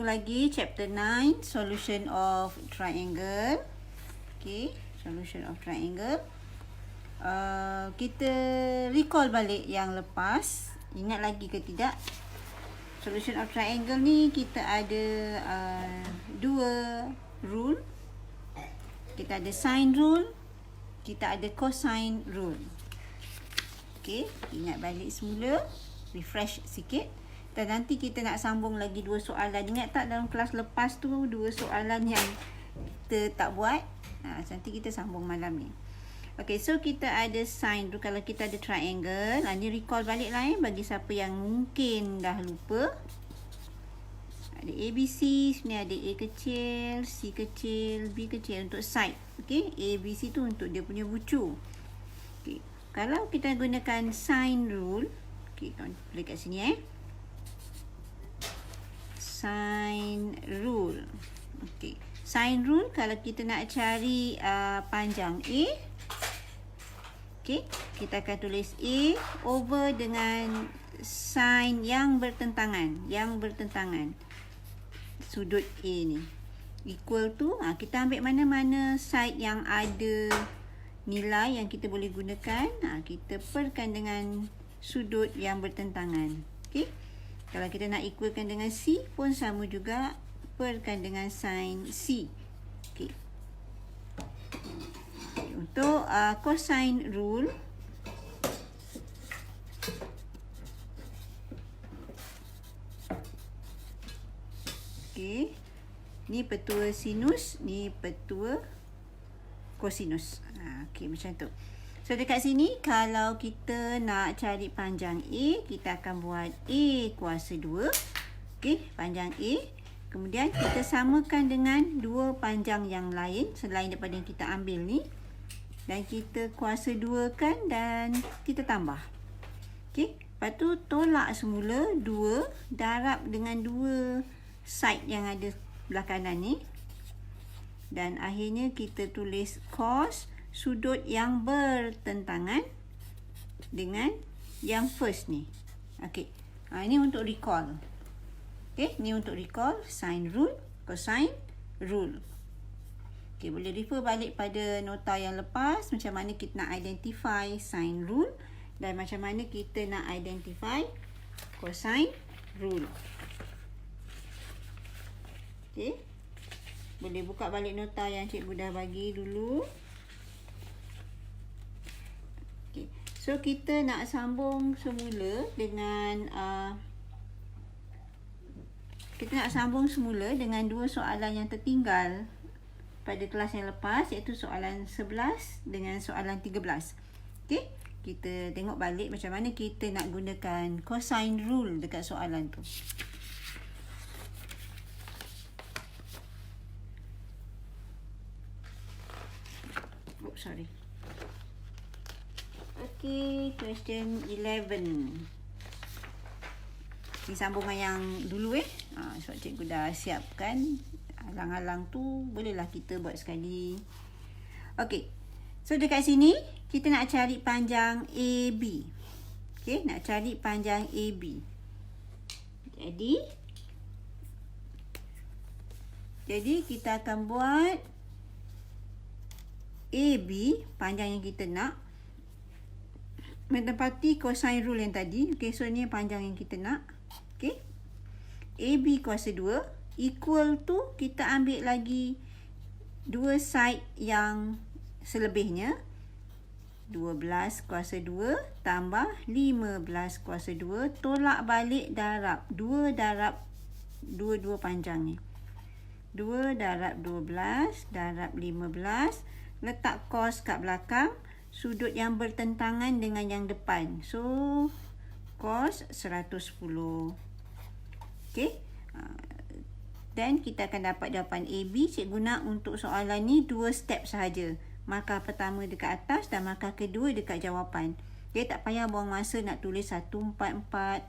lagi chapter 9, solution of triangle. Okay, solution of triangle. Kita recall balik yang lepas. Ingat lagi ke tidak? Solution of triangle ni kita ada dua rule. Kita ada sine rule, kita ada cosine rule. Okay, ingat balik semula, refresh sikit. Dan nanti kita nak sambung lagi dua soalan. Ingat tak dalam kelas lepas tu dua soalan yang kita tak buat? Nanti kita sambung malam ni. Okay, so kita ada sine rule. Kalau kita ada triangle, ni recall balik lah bagi siapa yang mungkin dah lupa. Ada ABC, sini ada A kecil, C kecil, B kecil untuk side. Okay, ABC tu untuk dia punya bucu. Okay, kalau kita gunakan sine rule, okay, boleh kat sini sine rule. Okay, sine rule kalau kita nak cari panjang A, okay, kita akan tulis A over dengan sine yang bertentangan, sudut A ni equal to, kita ambil mana-mana side yang ada nilai yang kita boleh gunakan, kita perkan dengan sudut yang bertentangan. Okay, kalau kita nak equalkan dengan C pun sama juga, perkan dengan sin C. Okay. Untuk cosine rule, okay, ni petua sinus, ni petua kosinus. Okay, macam tu. So dekat sini kalau kita nak cari panjang A, kita akan buat A kuasa 2. Okay, panjang A. Kemudian kita samakan dengan dua panjang yang lain selain daripada yang kita ambil ni. Dan kita kuasa 2 kan dan kita tambah. Okay, lepas tu tolak semula 2 darab dengan 2 side yang ada belah kanan ni. Dan akhirnya kita tulis cos sudut yang bertentangan dengan yang first ni. Okey. Ini untuk recall. Okey, ni untuk recall sine rule, cosine rule. Okey, boleh refer balik pada nota yang lepas macam mana kita nak identify sine rule dan macam mana kita nak identify cosine rule. Okey. Boleh buka balik nota yang cikgu dah bagi dulu. So kita nak sambung semula dengan dua soalan yang tertinggal pada kelas yang lepas, iaitu soalan 11 dengan soalan 13. Okey, kita tengok balik macam mana kita nak gunakan cosine rule dekat soalan tu. Sorry. Okay, question 11. Ni sambungan yang dulu sebab cikgu dah siapkan. Halang-halang tu bolehlah kita buat sekali. Okay, so dekat sini kita nak cari panjang AB. Okay, nak cari panjang AB. Jadi kita akan buat AB, panjang yang kita nak, menepati cosine rule yang tadi. Okay, so ni panjang yang kita nak. Okay, AB kuasa 2 equal to, kita ambil lagi dua side yang selebihnya, 12 kuasa 2 tambah 15 kuasa 2, tolak balik darab 2 darab 2 panjang ni, 2 darab 12 darab 15, letak cos kat belakang, sudut yang bertentangan dengan yang depan. So, cos 110. Okay. Dan kita akan dapat jawapan AB. Cikgu nak untuk soalan ni 2 step sahaja. Markah pertama dekat atas dan markah kedua dekat jawapan. Okay, tak payah buang masa nak tulis 144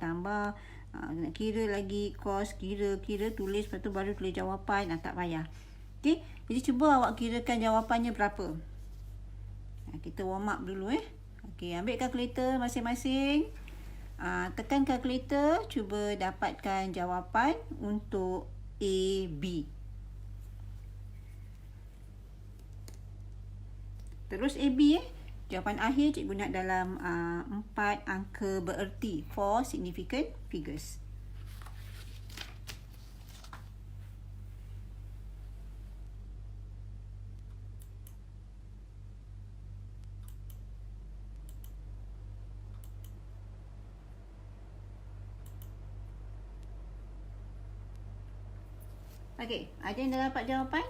tambah, nak kira lagi cos, kira tulis, lepas tu baru tulis jawapan. Tak payah. Okay, jadi cuba awak kirakan jawapannya berapa. Kita warm up dulu Okay, ambil kalkulator masing-masing. Tekan kalkulator, cuba dapatkan jawapan untuk AB. Terus AB jawapan akhir cikgu nak dalam 4 angka bererti, 4 significant figures. Okey, ada yang dah dapat jawapan?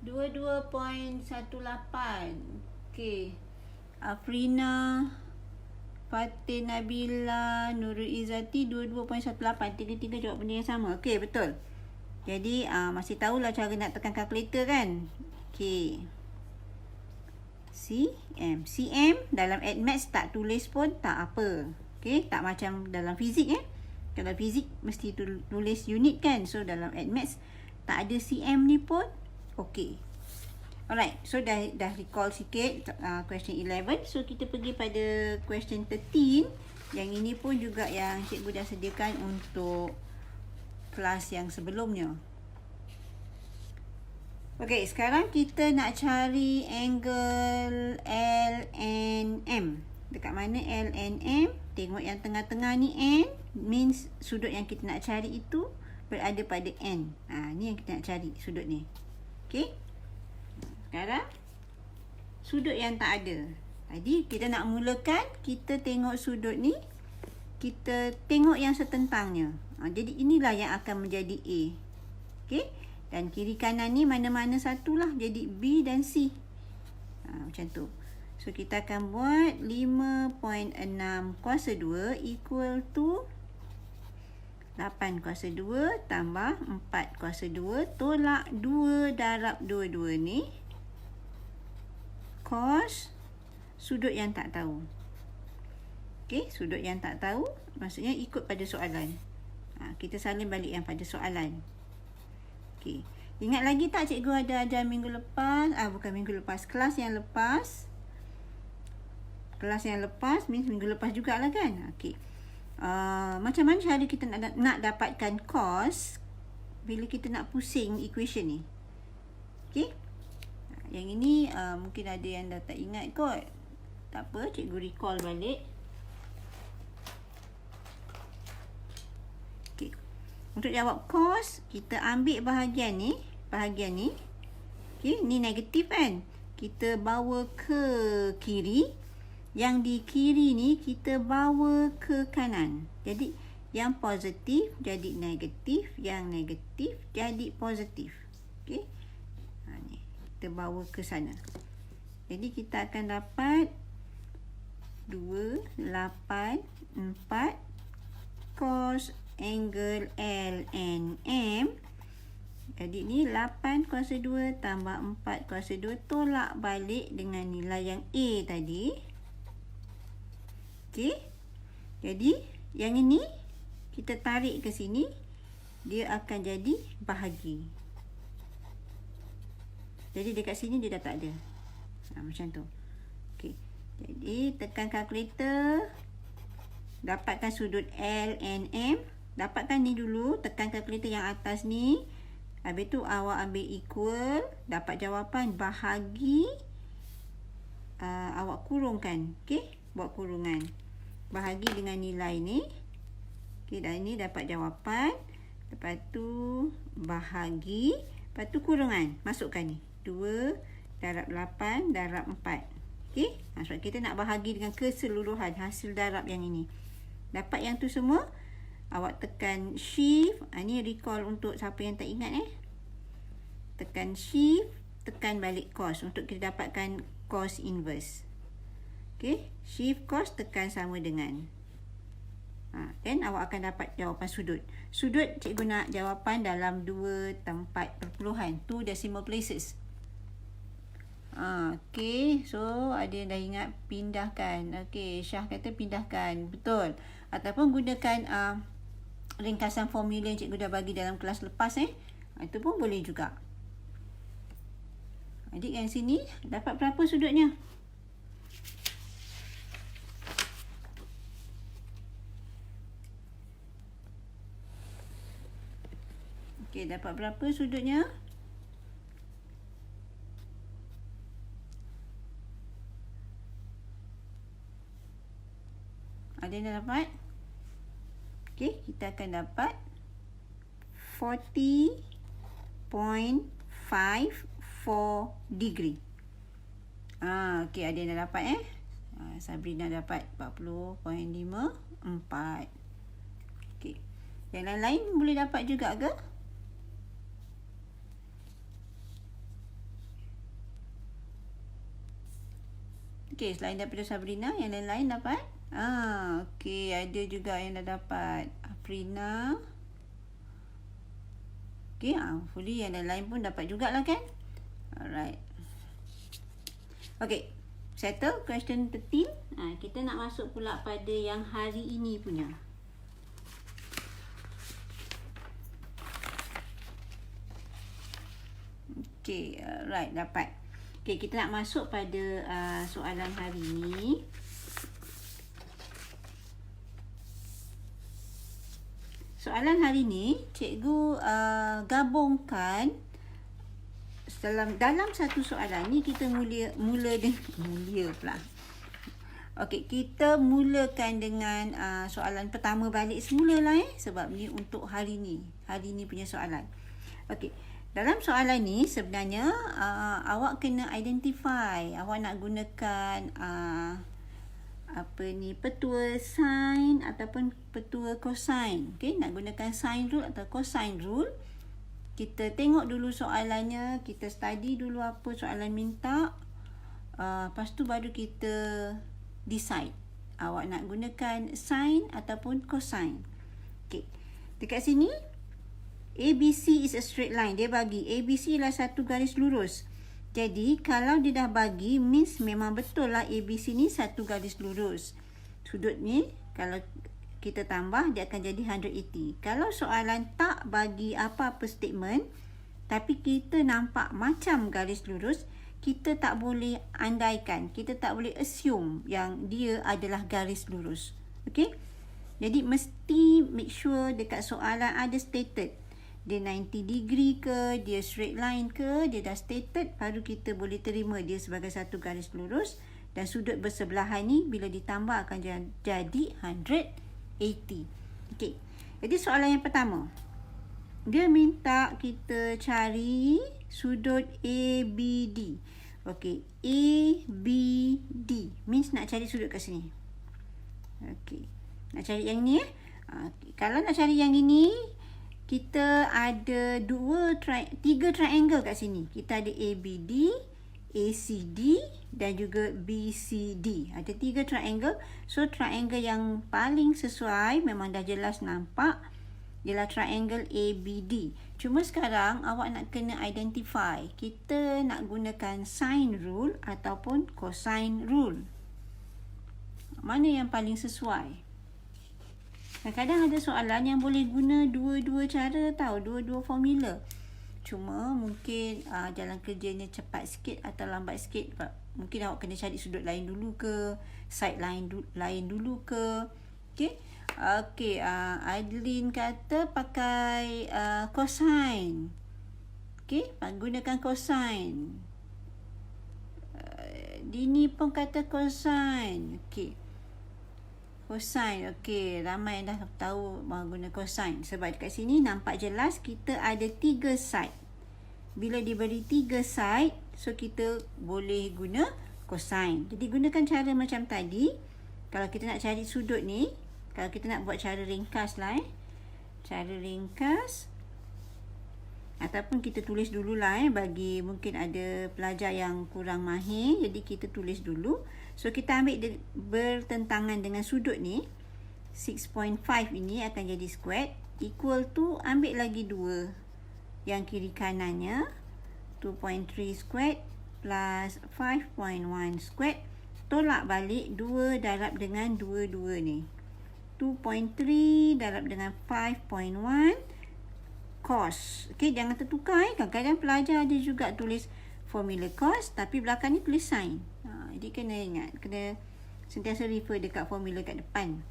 Dua 2.18. Okey. Afrina, Fatin Nabila, Nurul Izzati 22.18. Tiga-tiga jawab benda yang sama. Okey, betul. Jadi masih tahulah cara nak tekan kalkulator kan? Okey. CM dalam Admaths tak tulis pun tak apa. Okey, tak macam dalam fizik Kalau fizik mesti tulis unit kan. So dalam Admaths tak ada CM ni pun okey. Alright, so dah recall sikit question 11. So kita pergi pada question 13. Yang ini pun juga yang cikgu dah sediakan untuk kelas yang sebelumnya. Okey, sekarang kita nak cari angle LNM. Dekat mana LNM? Tengok yang tengah-tengah ni N, means sudut yang kita nak cari itu berada pada N. Ni yang kita nak cari, sudut ni. Okey. Sekarang sudut yang tak ada. Jadi kita nak mulakan, kita tengok sudut ni, kita tengok yang setentangnya. Jadi inilah yang akan menjadi A. Okey. Dan kiri kanan ni mana-mana satulah, jadi B dan C. Macam tu. So kita akan buat 5.6 kuasa 2 equal to 8 kuasa 2 tambah 4 kuasa 2 tolak 2 darab 22 ni cos sudut yang tak tahu. Okey, sudut yang tak tahu maksudnya ikut pada soalan. Kita salin balik yang pada soalan. Okey. Ingat lagi tak cikgu ada ajar minggu lepas? Bukan minggu lepas, kelas yang lepas. Kelas yang lepas means minggu lepas jugalah kan? Okey. Macam mana cara kita nak dapatkan cos bila kita nak pusing equation ni? Okey. Yang ini mungkin ada yang dah tak ingat kot. Tak apa, cikgu recall balik. Okey. Untuk jawab cos, kita ambil bahagian ni. Okey, ni negatif kan? Kita bawa ke kiri. Yang di kiri ni kita bawa ke kanan. Jadi yang positif jadi negatif, yang negatif jadi positif. Okey. Ni kita bawa ke sana. Jadi kita akan dapat 2, 8, 4 cos angle LNM. Jadi ni 8 kuasa 2 tambah 4 kuasa 2 tolak balik dengan nilai yang A tadi. Okey. Jadi yang ini kita tarik ke sini, dia akan jadi bahagi. Jadi dekat sini dia dah tak ada. Macam tu. Okey. Jadi tekan kalkulator, dapatkan sudut LNM. Dapatkan ni dulu, tekan kalkulator yang atas ni. Habis tu awak ambil equal, dapat jawapan bahagi, awak kurungkan. Okey, buat kurungan. Bahagi dengan nilai ni. Okey, dan ini dapat jawapan. Lepas tu bahagi, lepas tu kurungan. Masukkan ni. 2 darab 8 darab 4. Okey, sebab kita nak bahagi dengan keseluruhan hasil darab yang ini. Dapat yang tu semua. Awak tekan shift. Ni recall untuk siapa yang tak ingat Tekan shift, tekan balik cos untuk kita dapatkan cos inverse. Okey, shift cos tekan sama dengan. Then awak akan dapat jawapan sudut. Sudut cikgu nak jawapan dalam 2 tempat perpuluhan, 2 decimal places. Okey, so ada yang dah ingat pindahkan. Okey, Syah kata pindahkan. Betul. Ataupun gunakan ringkasan formula yang cikgu dah bagi dalam kelas lepas itu pun boleh juga. Adik yang sini dapat berapa sudutnya? Okey, dapat berapa sudutnya? Ada yang dah dapat? Okey, kita akan dapat 40.54 degree. Okey, ada yang dah dapat Sabrina dapat 40.54. Okey. Yang lain-lain boleh dapat juga ke? Okey, selain daripada Sabrina, yang lain-lain dapat? Okey, ada juga yang dah dapat. Afrina. Okey, hopefully yang lain-lain pun dapat jugalah kan? Alright. Okey, settle question 13. Kita nak masuk pula pada yang hari ini punya. Okey, right, dapat. Okey, kita nak masuk pada soalan hari ini. Soalan hari ini, cikgu gabungkan dalam satu soalan ni kita mula pula. Okey, kita mulakan dengan soalan pertama balik semula lah sebab ni untuk hari ni. Hari ni punya soalan. Okey, dalam soalan ni sebenarnya awak kena identify. Awak nak gunakan petua sin ataupun petua cosine. Okey, nak gunakan sin rule atau cosine rule. Kita tengok dulu soalannya, kita study dulu apa soalan minta. Lepas tu baru kita decide awak nak gunakan sin ataupun cosine. Okey. Dekat sini ABC is a straight line. Dia bagi ABC ialah satu garis lurus. Jadi kalau dia dah bagi means memang betul lah ABC ni satu garis lurus. Sudut ni kalau kita tambah dia akan jadi 180. Kalau soalan tak bagi apa-apa statement tapi kita nampak macam garis lurus, kita tak boleh andaikan, kita tak boleh assume yang dia adalah garis lurus. Okey? Jadi mesti make sure dekat soalan ada stated. Dia 90 degree ke, dia straight line ke, dia dah stated, baru kita boleh terima dia sebagai satu garis lurus. Dan sudut bersebelahan ni bila ditambah akan jadi 180. Okey. Jadi soalan yang pertama. Dia minta kita cari sudut ABD. Okey, ABD means nak cari sudut kat sini. Okey. Nak cari yang ni Kalau nak cari yang ini, kita ada tiga triangle kat sini. Kita ada ABD, ACD dan juga BCD. Ada 3 triangle. So triangle yang paling sesuai memang dah jelas nampak ialah triangle ABD. Cuma sekarang awak nak kena identify. Kita nak gunakan sin rule ataupun cosine rule. Mana yang paling sesuai? Kadang-kadang ada soalan yang boleh guna dua-dua cara dua-dua formula. Cuma mungkin jalan kerjanya cepat sikit atau lambat sikit. Mungkin awak kena cari sudut lain dulu ke, side lain dulu ke. Okey. Okey, Adeline kata pakai cosine. Okey, gunakan cosine. Dini pun kata cosine. Okey. Cosine, okey, ramai yang dah tahu guna cosine. Sebab dekat sini nampak jelas kita ada 3 side. Bila diberi 3 side, so kita boleh guna cosine. Jadi gunakan cara macam tadi. Kalau kita nak cari sudut ni, kalau kita nak buat cara ringkas lah cara ringkas. Ataupun kita tulis dululah bagi mungkin ada pelajar yang kurang mahir. Jadi kita tulis dulu. So kita ambil bertentangan dengan sudut ni. 6.5 ini akan jadi square. Equal to ambil lagi 2. Yang kiri kanannya. 2.3 square plus 5.1 square. Tolak balik 2 darab dengan 2 ni. 2.3 darab dengan 5.1 cos. Okey, jangan tertukar Kadang-kadang pelajar ada juga tulis formula cos tapi belakang ni tulis sin. Jadi kena ingat, kena sentiasa refer dekat formula kat depan.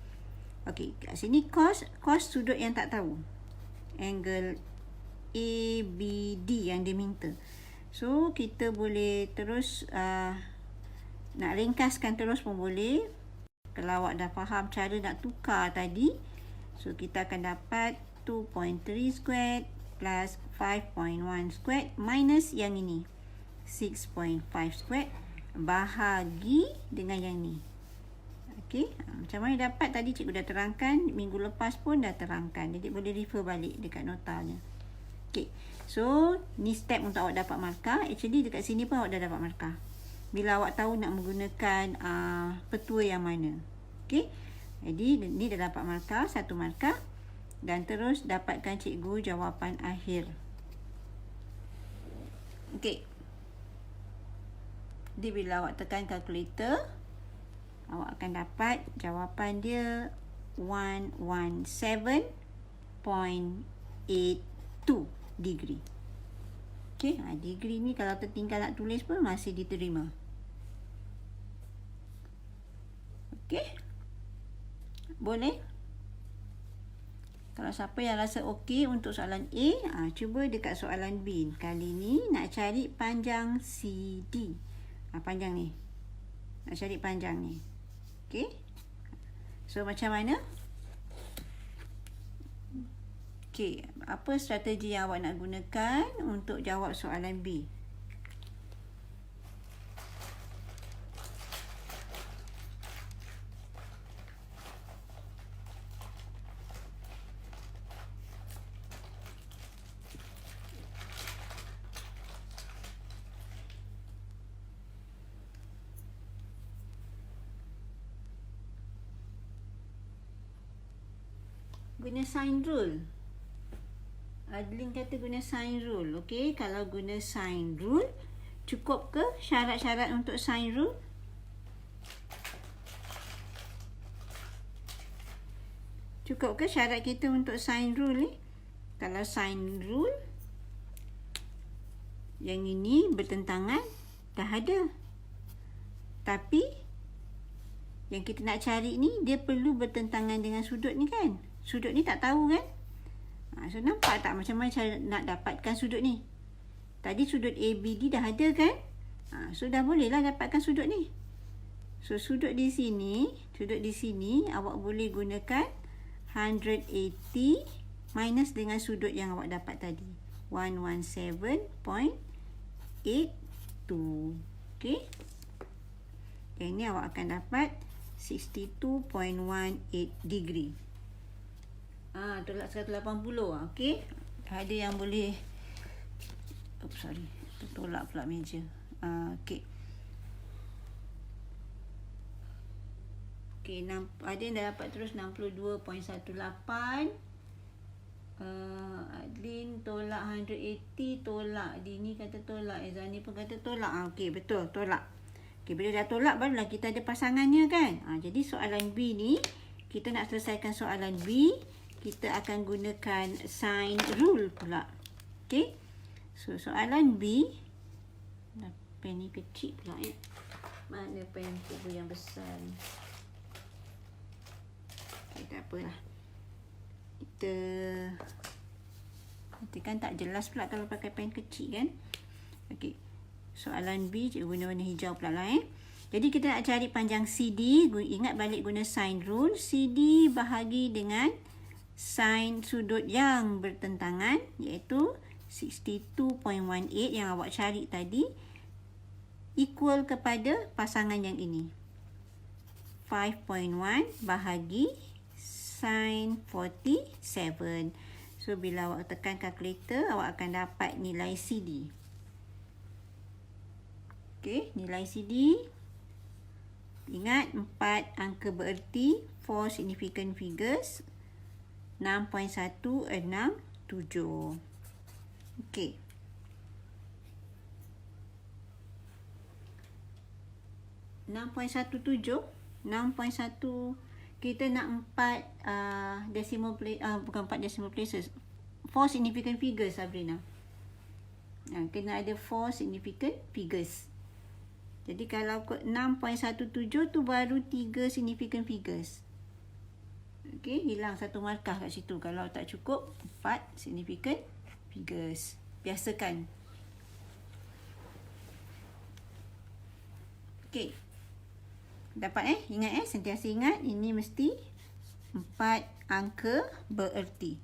Okey, kat sini cos sudut yang tak tahu. Angle ABD yang dia minta. So, kita boleh terus nak ringkaskan terus pun boleh. Kalau awak dah faham cara nak tukar tadi, so kita akan dapat 2.3 squared plus 5.1 squared minus yang ini 6.5 squared bahagi dengan yang ni. Okey, macam mana dapat tadi cikgu dah terangkan, minggu lepas pun dah terangkan. Jadi boleh refer balik dekat notanya. Okey. So, ni step untuk awak dapat markah. Actually dekat sini pun awak dah dapat markah. Bila awak tahu nak menggunakan petua yang mana. Okey. Jadi ni dah dapat markah, 1 markah, dan terus dapatkan cikgu jawapan akhir. Okey. Jadi bila awak tekan kalkulator, awak akan dapat jawapan dia 117.82 degree. Okey, degree ni kalau tertinggal nak tulis pun masih diterima. Okey. Boleh? Kalau siapa yang rasa okey untuk soalan A, cuba dekat soalan B. Kali ni nak cari panjang CD. Panjang ni. Nak cari panjang ni. Okey. So macam mana? Okey, apa strategi yang awak nak gunakan untuk jawab soalan B? Guna sign rule. Adlin kata guna sign rule. Okey, kalau guna sign rule, cukup ke syarat-syarat untuk sign rule? Cukup ke syarat kita untuk sign rule ni? Kalau sign rule yang ini bertentangan, dah ada. Tapi yang kita nak cari ni, dia perlu bertentangan dengan sudut ni kan? Sudut ni tak tahu kan? So nampak tak macam mana cara nak dapatkan sudut ni? Tadi sudut ABD dah ada kan? So dah boleh lah dapatkan sudut ni. So sudut di sini awak boleh gunakan 180 minus dengan sudut yang awak dapat tadi. 117.82. Okey. Yang ni awak akan dapat 62.18 degree. Tolak 180. Okey. Ada yang boleh tolak pula meja. Okey. Okey, ada yang dah dapat terus 62.18. Adlin tolak 180, tolak. Dini kata tolak. Zani pun kata tolak. Okey, betul, tolak. Okey, bila dah tolak barulah kita ada pasangannya kan. Jadi soalan B ni, kita nak selesaikan soalan B, kita akan gunakan sign rule pula. Okey. So soalan B, pen ni kecil pula ya. Mana pen cikgu yang besar ni? Okey, tak apalah. Kita nanti kan tak jelas pula kalau pakai pen kecil kan. Okey. Soalan B cikgu guna warna hijau pula lah Jadi kita nak cari panjang CD, ingat balik guna sign rule. CD bahagi dengan sin sudut yang bertentangan, iaitu 62.18 yang awak cari tadi, equal kepada pasangan yang ini. 5.1 bahagi sin 47. So bila awak tekan kalkulator, awak akan dapat nilai CD. Okey, nilai CD. Ingat 4 angka bererti, 4 significant figures. 6.167. Okey. 6.1 kita nak 4 decimal place, bukan 4 decimal places, 4 significant figures, Sabrina. Kena ada 4 significant figures. Jadi kalau 6.17 tu baru 3 significant figures. Okey, hilang 1 markah kat situ kalau tak cukup 4 significant figures. Biasakan. Okey. Dapat ingat sentiasa ingat ini mesti 4 angka bererti.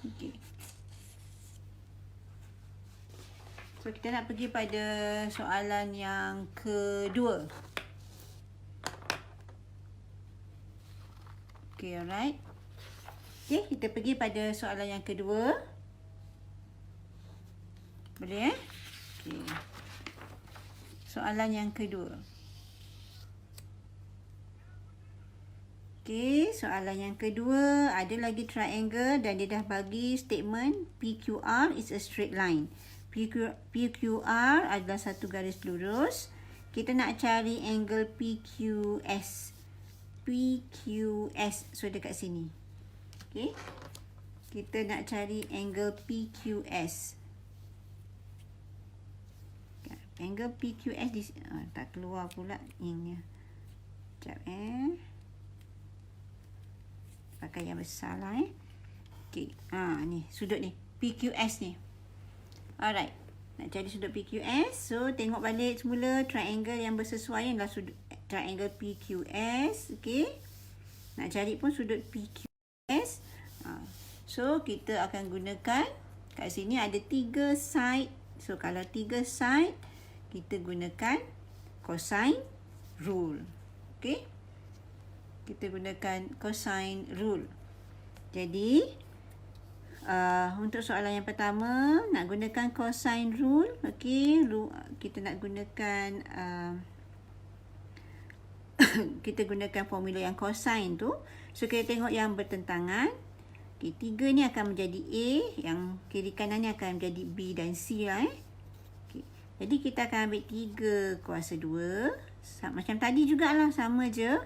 Okey. So kita nak pergi pada soalan yang kedua. Okay, alright. Okay, kita pergi pada soalan yang kedua. Boleh Okay. Soalan yang kedua. Okay, soalan yang kedua. Ada lagi triangle dan dia dah bagi statement PQR is a straight line. PQR adalah satu garis lurus. Kita nak cari angle PQS. So dekat sini. Okay. Kita nak cari angle PQS. Angle PQS di tak keluar pula ininya. Sekejap pakai yang besar lah Okay. Ni sudut ni. PQS ni. Alright. Nak cari sudut PQS. So tengok balik semula triangle yang bersesuaian adalah sudut triangle PQS. Okay. Nak cari pun sudut PQS. So kita akan gunakan kat sini ada 3 side. So kalau 3 side kita gunakan cosine rule. Okay. Kita gunakan cosine rule. Jadi untuk soalan yang pertama nak gunakan cosine rule. Okay. Kita nak gunakan kita gunakan formula yang cosine tu. So kita tengok yang bertentangan. Okay, 3 ni akan menjadi A, yang kiri kanan ni akan menjadi B dan C lah Okay. Jadi kita akan ambil 3 kuasa 2. Macam tadi jugalah, sama je.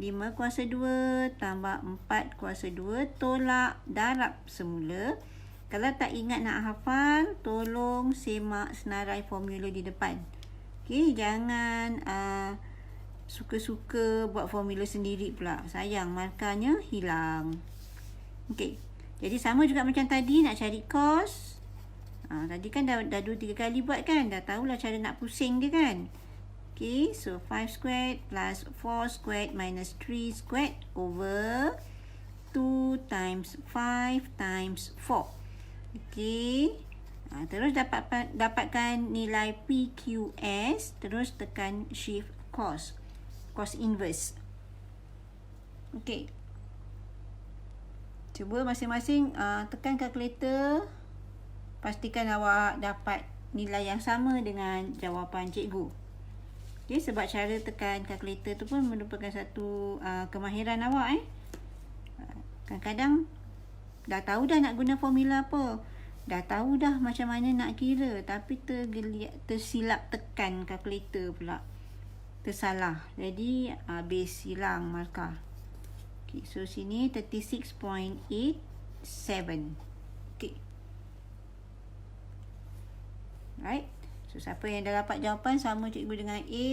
5 kuasa 2 tambah 4 kuasa 2 tolak darab semula. Kalau tak ingat nak hafal, tolong semak senarai formula di depan. Okay, jangan suka-suka buat formula sendiri pula. Sayang, markahnya hilang. Okey. Jadi sama juga macam tadi nak cari cos. Tadi kan dah 2-3 kali buat kan. Dah tahulah cara nak pusing dia kan. Okey. So 5 squared plus 4 squared minus 3 squared over 2 times 5 times 4. Okey. Terus dapatkan nilai PQS. Terus tekan shift cos. Cos inverse. Okey. Cuba masing-masing tekan kalkulator. Pastikan awak dapat nilai yang sama dengan jawapan cikgu. Okay, sebab cara tekan kalkulator tu pun merupakan satu kemahiran awak. Kadang-kadang dah tahu dah nak guna formula apa. Dah tahu dah macam mana nak kira. Tapi tersilap tekan kalkulator pula. Tersalah. Jadi habis hilang markah. Okay, so sini 36.87. Okay. Right. So siapa yang dah dapat jawapan sama cikgu dengan A,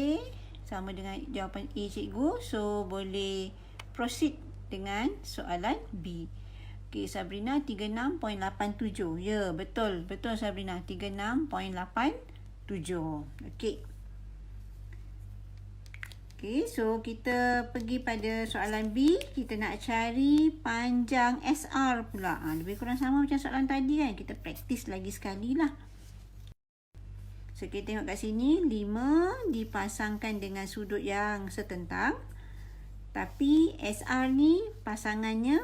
sama dengan jawapan A cikgu, so boleh proceed dengan soalan B. Okay, Sabrina 36.87. Ya, betul. Betul Sabrina, 36.87. Okay. Okay, so kita pergi pada soalan B. Kita nak cari panjang SR pula. Lebih kurang sama macam soalan tadi kan. Kita praktis lagi sekali lah. So, kita tengok kat sini. 5 dipasangkan dengan sudut yang setentang. Tapi SR ni pasangannya,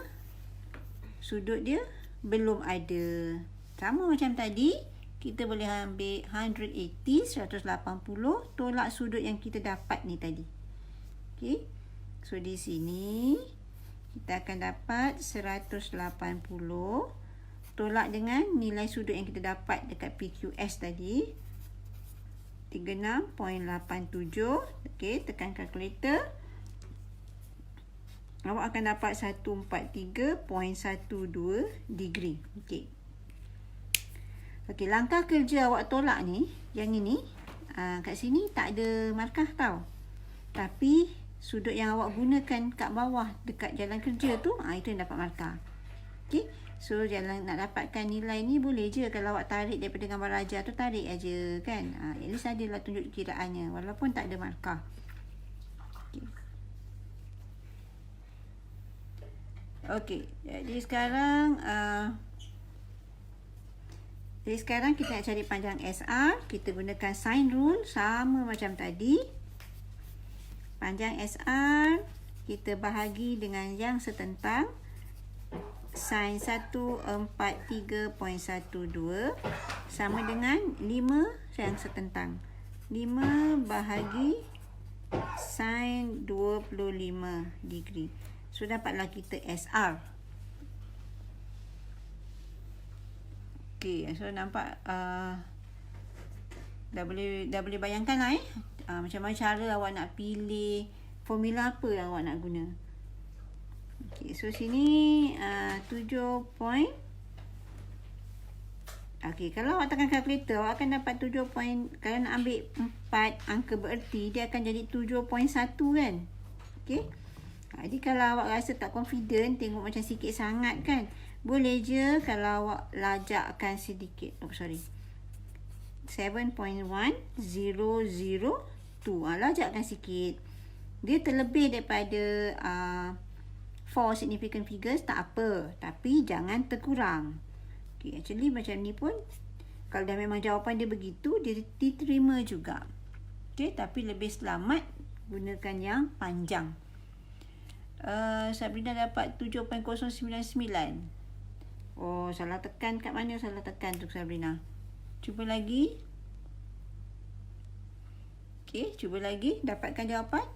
sudut dia belum ada. Sama macam tadi. Kita boleh ambil 180, 180. Tolak sudut yang kita dapat ni tadi. Okay. So di sini kita akan dapat 180 tolak dengan nilai sudut yang kita dapat dekat PQS tadi. 36.87. Okay, tekan kalkulator. Awak akan dapat 143.12 degree. Okay. Okay, langkah kerja awak tolak ni, yang ini, kat sini tak ada markah tau. Tapi sudut yang awak gunakan kat bawah dekat jalan kerja tu, itu yang dapat markah. Okay. So jalan nak dapatkan nilai ni boleh je kalau awak tarik daripada gambar rajah tu, tarik aja kan. At least adalah tunjuk kiraannya walaupun tak ada markah. Okey. Jadi sekarang kita nak cari panjang SR. Kita gunakan sine rule sama macam tadi. Panjang SR kita bahagi dengan yang setentang. Sin 143.12 sama dengan 5 yang setentang. 5 bahagi sin 25 degree. So dapatlah kita SR. Okey, so nampak dah boleh bayangkan lah macam mana cara awak nak pilih formula apa yang awak nak guna. Okey, so sini 7 point. Okey, kalau awak tekan kalkulator, awak akan dapat 7 point. Kalau nak ambil 4 angka bererti, dia akan jadi 7.1 kan. Okey. Jadi kalau awak rasa tak confident, tengok macam sikit sangat kan, boleh je kalau awak lajakkan sedikit. Oh, sorry. 7.1002. Lajakkan sikit. Dia terlebih daripada 4 significant figures, tak apa. Tapi jangan terkurang. Okay, actually macam ni pun, kalau dah memang jawapan dia begitu, dia diterima juga. Okay, tapi lebih selamat gunakan yang panjang. Sabrina dapat 7.099. Oh, salah tekan kat mana? Salah tekan tu Sabrina. Cuba lagi. Okay, cuba lagi. Dapatkan jawapan.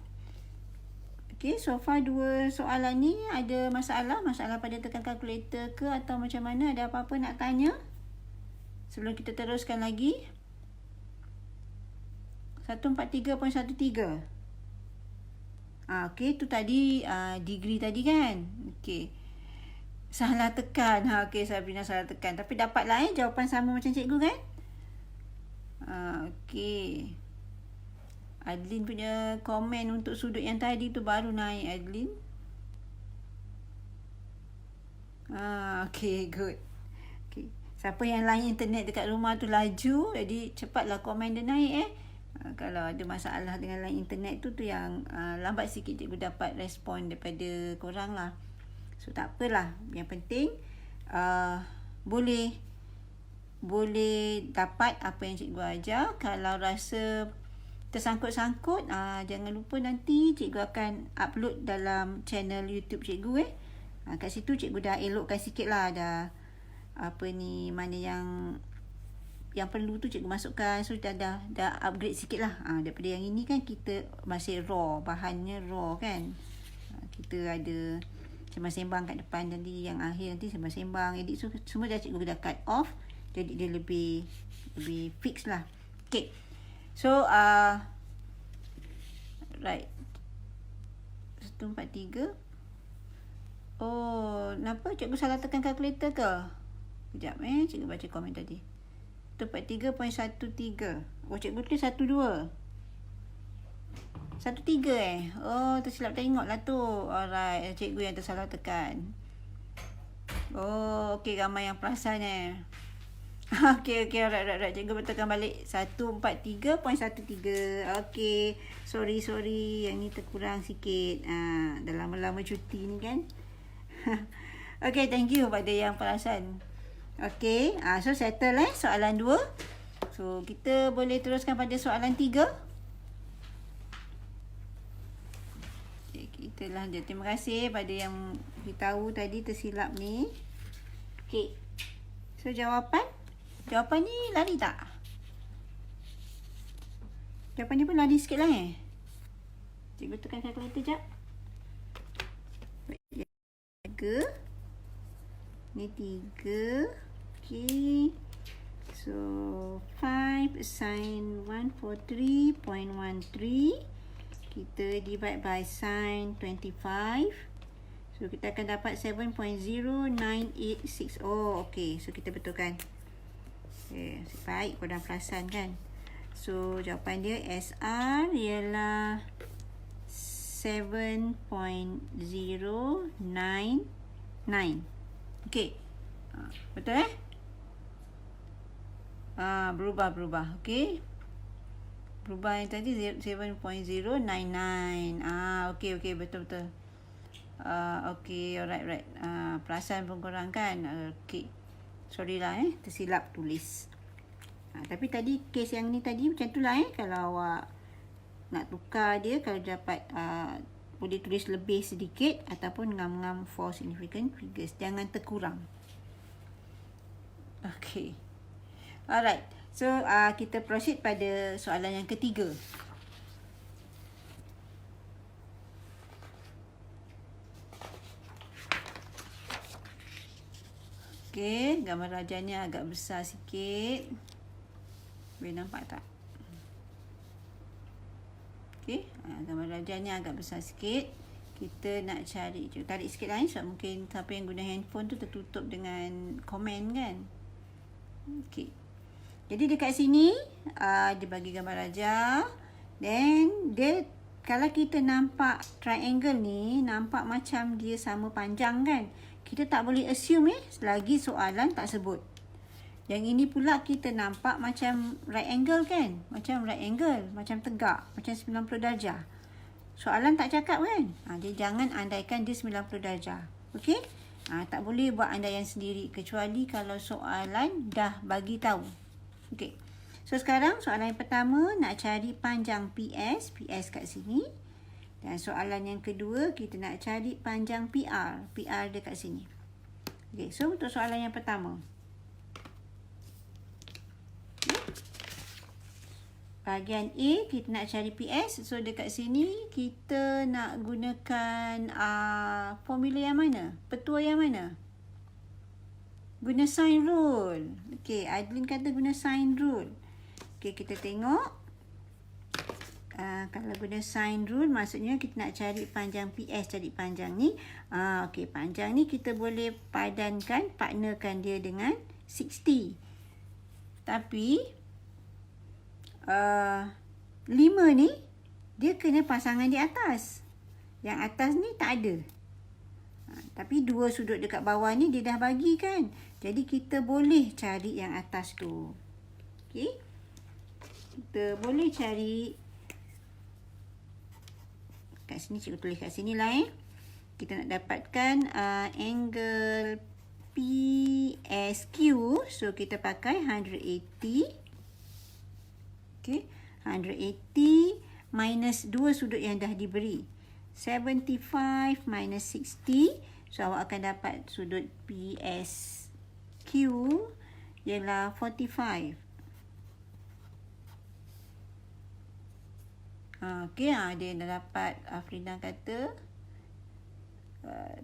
Okay, so far dua soalan ni ada masalah? Masalah pada tekan kalkulator ke atau macam mana? Ada apa-apa nak tanya? Sebelum kita teruskan lagi. 143.13. Okay, tu tadi degree tadi kan? Okay. Salah tekan. Okay, Sabrina salah tekan. Tapi dapatlah jawapan sama macam cikgu kan? Okay. Adlin punya komen untuk sudut yang tadi tu baru naik, Adlin. Okay, good. Okay. Siapa yang line internet dekat rumah tu laju, jadi cepatlah komen dia naik kalau ada masalah dengan line internet tu yang lambat sikit cikgu dapat respon daripada korang lah. So tak apalah. Yang penting boleh dapat apa yang cikgu ajar. Kalau rasa tersangkut-sangkut, jangan lupa nanti cikgu akan upload dalam channel YouTube cikgu kat situ cikgu dah elokkan sikit lah, dah mana yang perlu tu cikgu masukkan. So dah upgrade sikit lah. Daripada yang ini kan kita masih raw, bahannya raw kan. Kita ada sembang-sembang kat depan, nanti yang akhir nanti sembang-sembang edit, so semua dah cikgu dah cut off, jadi dia lebih fix lah. Okay, so right, 143. Oh, kenapa cikgu salah tekan kalkulator ke? Sekejap cikgu baca komen tadi. 143.13. Oh, cikgu tulis 12. 13 Oh, tersilap tengok lah tu. Alright, cikgu yang tersalah tekan. Oh, okey, ramai yang perasan Okey, alright. Cikgu betulkan balik 143.13. Okey, sorry. Yang ni terkurang sikit. Dah lama-lama cuti ni kan. Okey, thank you pada yang perasan. Okey, so settle soalan 2. So, kita boleh teruskan pada soalan 3. Okay, kita lanjut. Terima kasih pada yang beritahu tadi tersilap ni. Okey, so jawapan ni lari tak? Jawapan ni pun lari sikit lah Cikgu tekan kalkulator sekejap. 3. Ni 3. Okay. So 5 sin 143.13 kita divide by sin 25. So kita akan dapat 7.0986. Oh, okay. So kita betulkan. Okay, baik korang perasan kan. So jawapan dia SR ialah 7.099. Okay. Betul berubah. Okey. Berubah yang tadi 7.099. Okey, betul. Okey, alright. Perasan pengkurang kan. Okey. Sorry lah tersilap tulis. Tapi tadi kes yang ni tadi macam tu lah kalau awak nak tukar dia, kalau dapat boleh tulis lebih sedikit ataupun ngam-ngam for significant figures. Jangan terkurang. Okey. Alright. So, kita proceed pada soalan yang ketiga. Okey, gambar rajanya agak besar sikit. Boleh nampak tak? Okey, gambar rajanya agak besar sikit. Kita nak cari, tarik sikit lah sebab mungkin siapa yang guna handphone tu tertutup dengan komen kan. Okey. Jadi dekat sini dia bagi gambar raja. Then dia, kalau kita nampak triangle ni, nampak macam dia sama panjang kan. Kita tak boleh assume selagi soalan tak sebut. Yang ini pula kita nampak macam right angle kan. Macam right angle, macam tegak, macam 90 darjah. Soalan tak cakap kan. Jadi jangan andaikan dia 90 darjah. Okey? Tak boleh buat andaian sendiri kecuali kalau soalan dah bagi tahu. Okey. So sekarang soalan yang pertama nak cari panjang PS kat sini. Dan soalan yang kedua kita nak cari panjang PR dia kat sini. Okey, so untuk soalan yang pertama. Bahagian A kita nak cari PS. So dekat sini kita nak gunakan formula yang mana? Petua yang mana? Guna sign rule. Okey, Adeline kata guna sign rule. Okey, kita tengok. Kalau guna sign rule maksudnya kita nak cari panjang PS, cari panjang ni. Okey, panjang ni kita boleh partnerkan dia dengan 60. Tapi 5 ni dia kena pasangan di atas. Yang atas ni tak ada. Tapi 2 sudut dekat bawah ni dia dah bagi kan. Jadi kita boleh cari yang atas tu. Okey. Kita boleh cari kat sini, cikgu tulis kat sini lah Kita nak dapatkan angle PSQ. So kita pakai 180. Okey. 180 minus 2 sudut yang dah diberi. 75 minus 60. So awak akan dapat sudut PSQ ialah 45. Okey, dia dah dapat. Afrina kata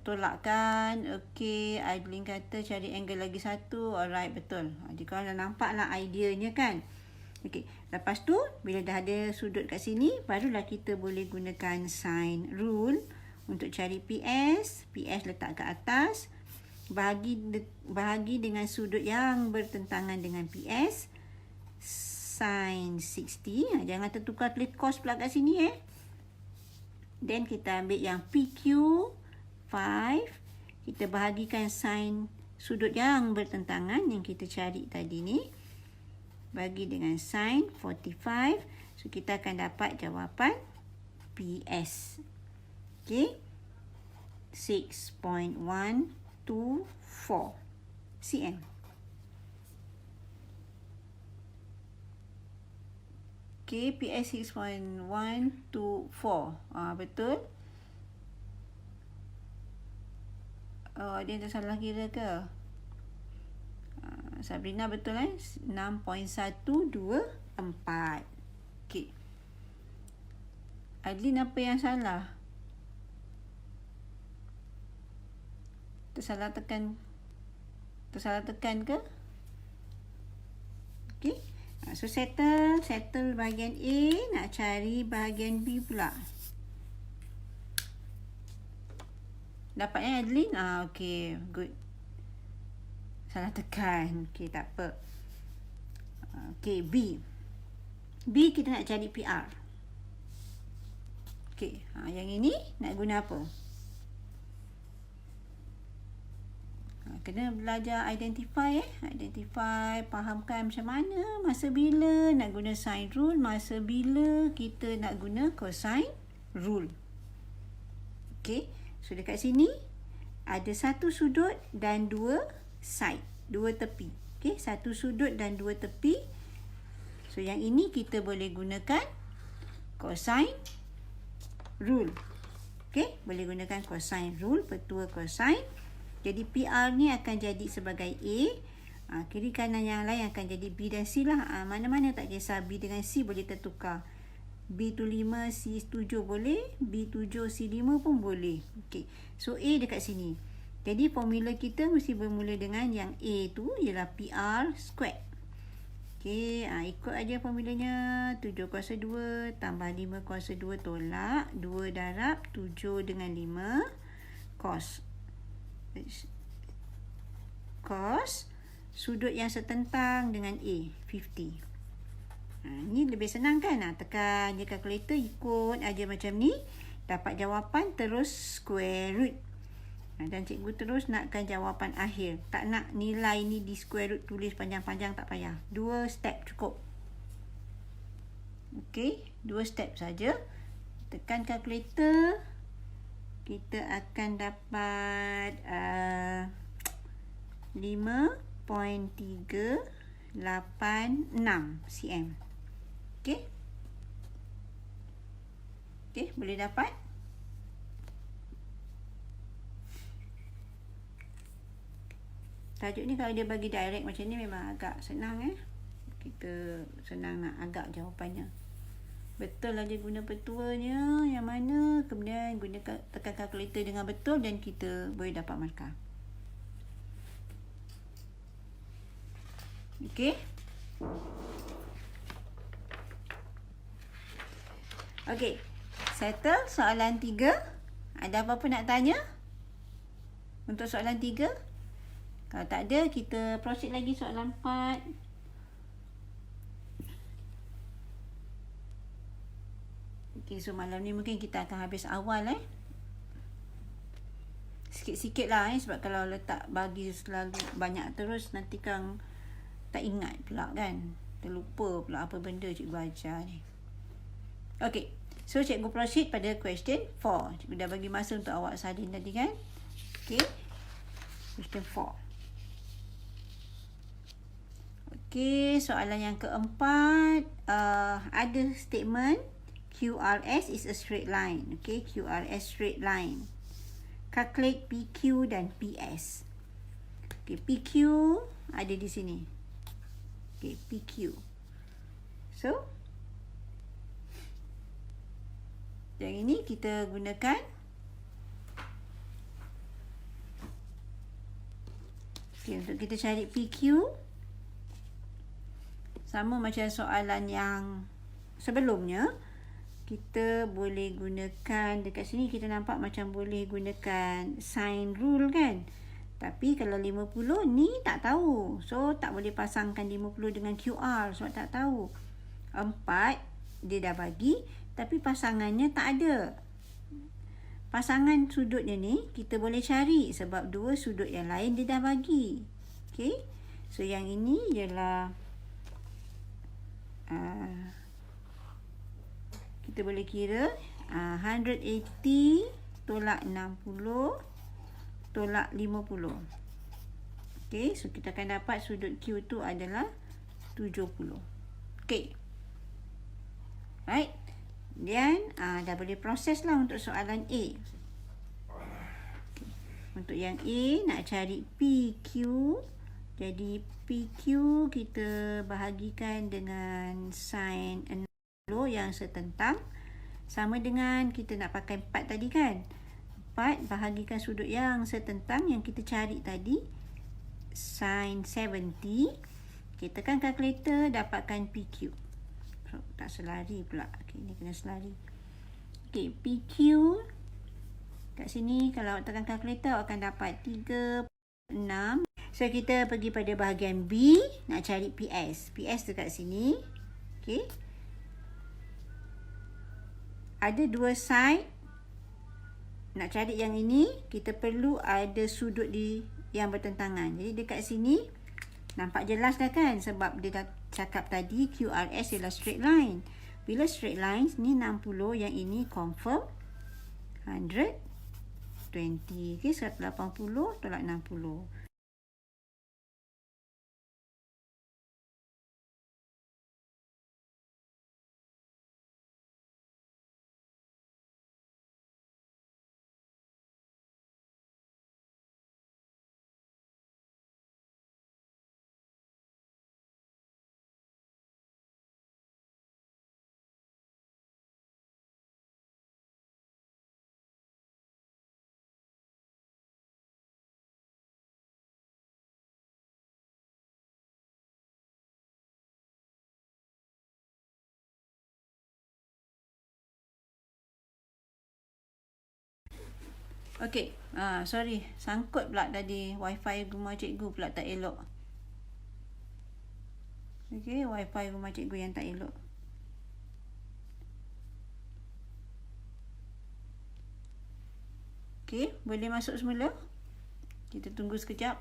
tolakkan. Okey, Adeline kata cari angle lagi satu. Alright, betul. Jadi korang dah nampak lah ideanya kan. Okey, lepas tu bila dah ada sudut kat sini, barulah kita boleh gunakan sign rule untuk cari PS. PS letak kat atas. Bahagi dengan sudut yang bertentangan dengan PS. Sin 60. Jangan tertukar tulis cos pula kat sini Then kita ambil yang PQ 5. Kita bahagikan sin sudut yang bertentangan yang kita cari tadi ni. Bagi dengan sin 45. So kita akan dapat jawapan PS. Okey. 6.124 cm. Okey, PS 6.124. Betul. Dia tersalah kira ke? Sabrina betul 6.124. Okey. Adeline apa yang salah? Tersalah tekan ke? Okey. So settle bahagian A, nak cari bahagian B pula. Dapatnya Adeline? Okey, good. Salah tekan. Okey, tak apa. Okey, B. B kita nak cari PR. Okey, yang ini nak guna apa? Kena belajar identify Identify, fahamkan macam mana, masa bila nak guna sine rule, masa bila kita nak guna cosine rule. Okey, so dekat sini ada satu sudut dan dua side, dua tepi. Okey, satu sudut dan dua tepi. So yang ini kita boleh gunakan cosine rule. Okey, boleh gunakan cosine rule, petua cosine. Jadi PR ni akan jadi sebagai A. Kiri kanan yang lain akan jadi B dan C lah. Mana-mana tak kisah, B dengan C boleh tertukar. B tu 5, C 7 boleh. B 7, C 5 pun boleh. Okey. So A dekat sini. Jadi formula kita mesti bermula dengan yang A tu ialah PR squared. Okey, ikut aja formulanya. 7 kuasa 2 tambah 5 kuasa 2 tolak. 2 darab 7 dengan 5 cos sudut yang setentang dengan A 50. Ni lebih senang kan? Tekan je kalkulator, ikut aja macam ni, dapat jawapan terus square root. Dan cikgu terus nakkan jawapan akhir. Tak nak nilai ni di square root tulis panjang-panjang, tak payah. 2 step cukup. Okey, 2 step saja. Tekan kalkulator, kita akan dapat 5.386 cm. Okey. Okey, boleh dapat? Tajuk ni kalau dia bagi direct macam ni memang agak senang Kita senang nak agak jawapannya. Betul lah dia guna petuanya yang mana, kemudian gunakan tekan kalkulator dengan betul dan kita boleh dapat markah. Okey. Okey. Settle soalan 3. Ada apa-apa nak tanya untuk soalan 3? Kalau tak ada, kita proceed lagi soalan 4. Okay, so malam ni mungkin kita akan habis awal sikit-sikit lah sebab kalau letak bagi selalu banyak terus nanti kan tak ingat pula kan, terlupa pula apa benda cikgu ajar ni. Okay, so cikgu proceed pada question 4. Cikgu dah bagi masa untuk awak salin tadi kan. Okay, question 4. Okay, soalan yang keempat, ada statement QRS is a straight line. Okay, QRS straight line. Calculate PQ dan PS. Okay, PQ ada di sini. Okay, PQ. So, yang ini kita gunakan. Okay, untuk kita cari PQ, sama macam soalan yang sebelumnya, kita boleh gunakan, dekat sini kita nampak macam boleh gunakan sine rule kan. Tapi kalau 50 ni tak tahu. So tak boleh pasangkan 50 dengan QR sebab tak tahu. 4 dia dah bagi tapi pasangannya tak ada. Pasangan sudutnya ni kita boleh cari sebab dua sudut yang lain dia dah bagi. Okay. So yang ini ialah kita boleh kira 180 tolak 60 tolak 50. Okey, so kita akan dapat sudut Q tu adalah 70. Okey. Right. Dan dah boleh proses lah untuk soalan A. Okay. Untuk yang A nak cari PQ. Jadi PQ kita bahagikan dengan sin 60 yang setentang. Sama dengan kita nak pakai 4 tadi kan. 4 bahagikan sudut yang setentang yang kita cari tadi. Sin 70. Kita tekan kalkulator dapatkan PQ. So, tak selari pula. Okay, ni kena selari. Okay, PQ. Kat sini kalau tekan kalkulator akan dapat 36. So, kita pergi pada bahagian B. Nak cari PS. PS dekat sini. Okay. Ada dua side. Nak cari yang ini, kita perlu ada sudut di yang bertentangan. Jadi dekat sini nampak jelas dah kan, sebab dia dah cakap tadi QRS ialah straight line. Bila straight line ni 60, yang ini confirm 120. Okey, 180 tolak 60. Okey, sorry, sangkut pula tadi wifi rumah cikgu pula tak elok. Okey, wifi rumah cikgu yang tak elok. Okey, boleh masuk semula. Kita tunggu sekejap.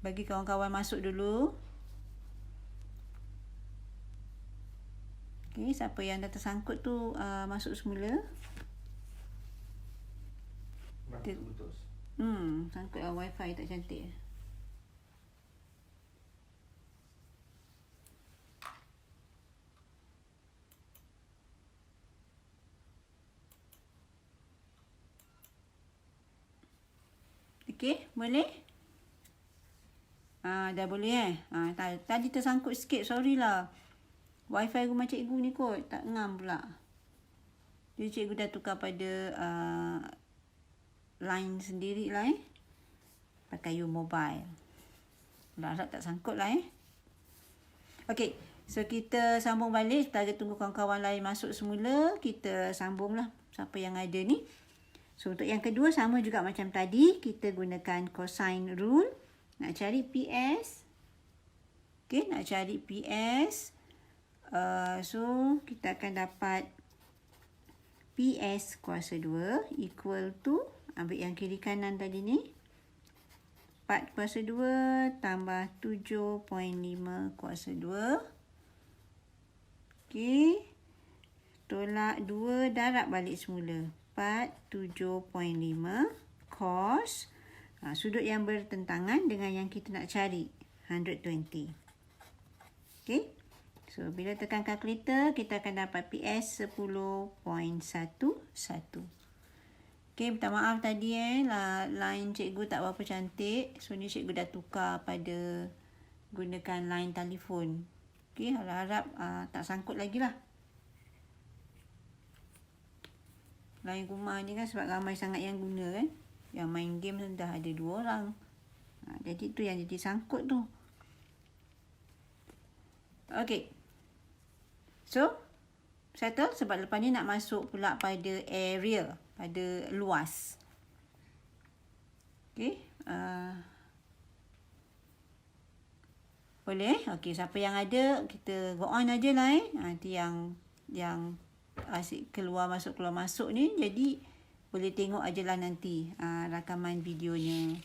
Bagi kawan-kawan masuk dulu. Okey, siapa yang dah tersangkut tu masuk semula. Sangkut wifi tak cantik. Okey, boleh? Dah boleh tadi tersangkut sikit, sorry lah. Wifi rumah cikgu ni kot tak ngam pula. Jadi cikgu dah tukar pada line sendiri lah pakai U-Mobile. Harap tak sangkut lah Okey, so kita sambung balik. Kita tunggu kawan-kawan lain masuk semula. Kita sambung lah siapa yang ada ni. So untuk yang kedua sama juga macam tadi. Kita gunakan cosine rule. Nak cari PS. Okey, nak cari PS. So kita akan dapat PS kuasa 2 equal to, ambil yang kiri kanan tadi ni, 4 kuasa 2 tambah 7.5 kuasa 2. Okey. Tolak 2, darab balik semula. 4, 7.5 cos. Sudut yang bertentangan dengan yang kita nak cari, 120. Okey. So, bila tekan kalkulator, kita akan dapat PS 10.11. Okey, minta maaf tadi line cikgu tak berapa cantik. So, ni cikgu dah tukar pada gunakan line telefon. Okey, harap-harap tak sangkut lagi lah. Line rumah ni kan sebab ramai sangat yang guna kan. Yang main game dah ada 2 orang. Jadi tu yang jadi sangkut tu. Okey. So, settle sebab lepas ni nak masuk pula pada area. Pada luas. Okey. Boleh? Okey, siapa yang ada, kita go on aje lah Nanti yang asyik keluar masuk ni. Jadi, boleh tengok aje lah nanti rakaman videonya.